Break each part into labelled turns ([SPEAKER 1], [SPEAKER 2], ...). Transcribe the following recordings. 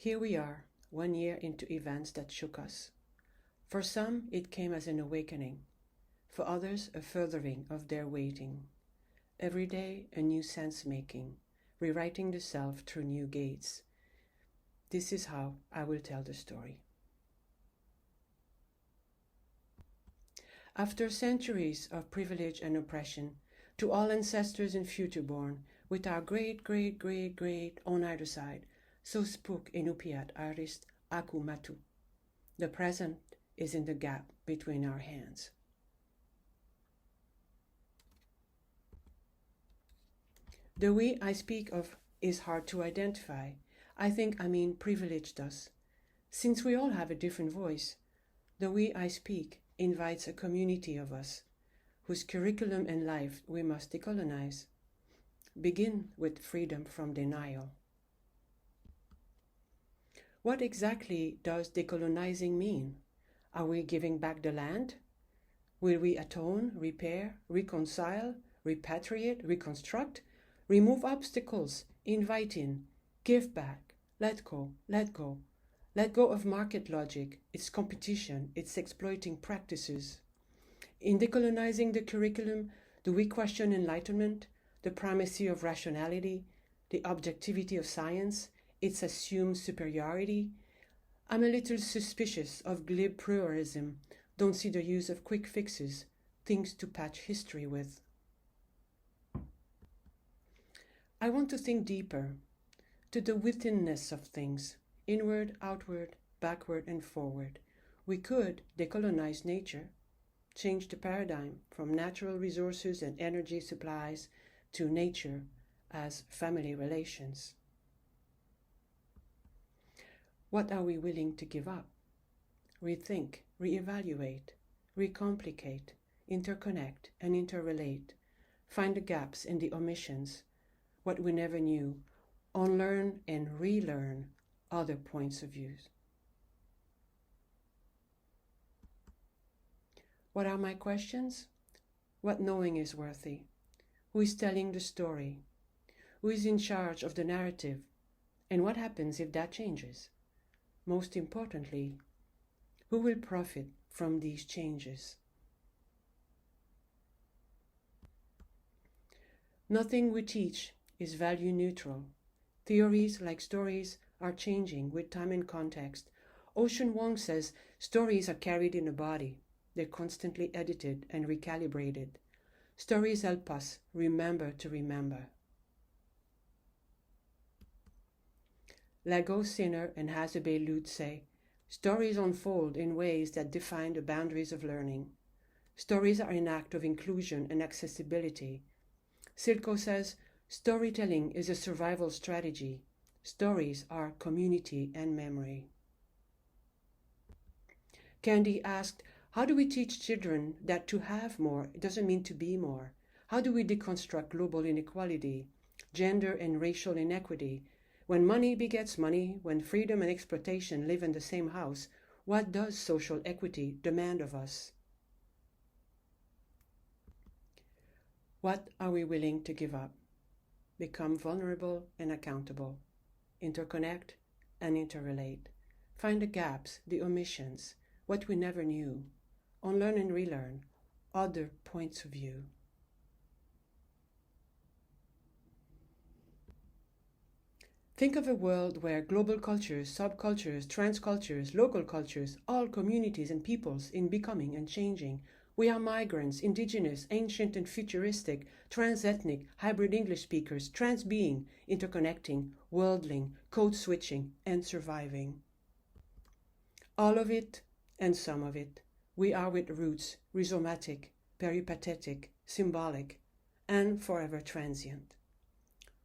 [SPEAKER 1] Here we are, 1 year into events that shook us. For some, it came as an awakening. For others, a furthering of their waiting. Every day, a new sense-making, rewriting the self through new gates. This is how I will tell the story. After centuries of privilege and oppression, to all ancestors and future born, with our great on either side, so spoke Inupiat artist Aku Matu. The present is in the gap between our hands. The we I speak of is hard to identify. I mean privileged us. Since we all have a different voice, the we I speak invites a community of us, whose curriculum and life we must decolonize. Begin with freedom from denial. What exactly does decolonizing mean? Are we giving back the land? Will we atone, repair, reconcile, repatriate, reconstruct, remove obstacles, invite in, give back, let go, let go. Let go of market logic, its competition, its exploiting practices. In decolonizing the curriculum, do we question enlightenment, the primacy of rationality, the objectivity of science, its assumed superiority? I'm a little suspicious of glib pluralism, don't see the use of quick fixes, things to patch history with. I want to think deeper, to the withinness of things, inward, outward, backward, and forward. We could decolonize nature, change the paradigm from natural resources and energy supplies to nature as family relations. What are we willing to give up? Rethink, reevaluate, recomplicate, interconnect, and interrelate. Find the gaps and the omissions, what we never knew, unlearn and relearn other points of view. What are my questions? What knowing is worthy? Who is telling the story? Who is in charge of the narrative? And what happens if that changes? Most importantly, who will profit from these changes? Nothing we teach is value neutral. Theories like stories are changing with time and context. Ocean Wong says stories are carried in a body. They're constantly edited and recalibrated. Stories help us remember to remember. Lagos Sinner and Hazebe Lute say, stories unfold in ways that define the boundaries of learning. Stories are an act of inclusion and accessibility. Silko says, storytelling is a survival strategy. Stories are community and memory. Candy asked, how do we teach children that to have more doesn't mean to be more? How do we deconstruct global inequality, gender and racial inequity? When money begets money, when freedom and exploitation live in the same house, what does social equity demand of us? What are we willing to give up? Become vulnerable and accountable. Interconnect and interrelate. Find the gaps, the omissions, what we never knew. Unlearn and relearn other points of view. Think of a world where global cultures, subcultures, transcultures, local cultures, all communities and peoples in becoming and changing. We are migrants, indigenous, ancient and futuristic, trans-ethnic, hybrid English speakers, trans-being, interconnecting, worldling, code-switching, and surviving. All of it and some of it. We are with roots, rhizomatic, peripatetic, symbolic, and forever transient.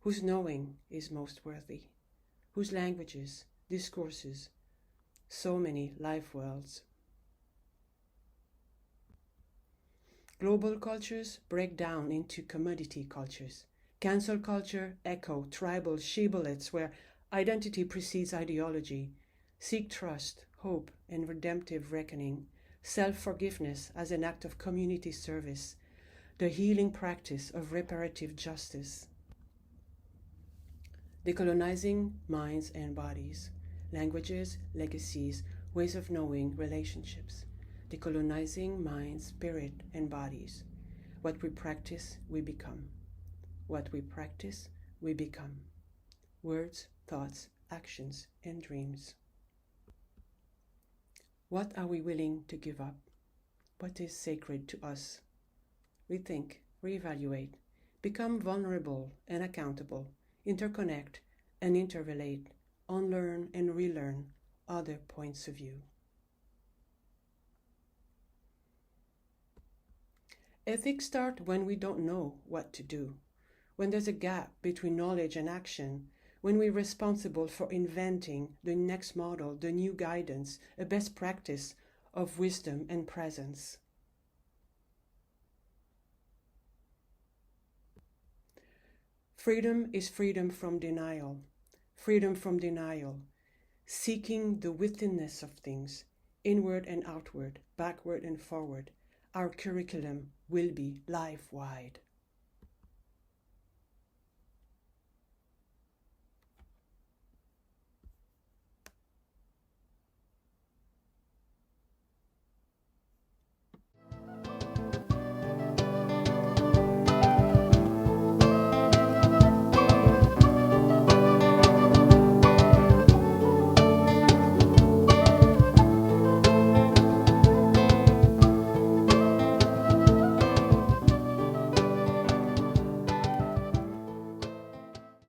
[SPEAKER 1] Whose knowing is most worthy? Whose languages, discourses, so many life worlds. Global cultures break down into commodity cultures. Cancel culture echo tribal shibboleths where identity precedes ideology. Seek trust, hope, and redemptive reckoning. Self-forgiveness as an act of community service. The healing practice of reparative justice. Decolonizing minds and bodies. languages, legacies, ways of knowing, relationships. Decolonizing mind, spirit, and bodies. What we practice, we become. What we practice, we become. Words, thoughts, actions, and dreams. What are we willing to give up? What is sacred to us? Rethink, reevaluate, become vulnerable and accountable, interconnect and interrelate, unlearn and relearn other points of view. Ethics start when we don't know what to do, when there's a gap between knowledge and action, when we're responsible for inventing the next model, the new guidance, a best practice of wisdom and presence. Freedom is freedom from denial, seeking the withinness of things, inward and outward, backward and forward. Our curriculum will be life-wide.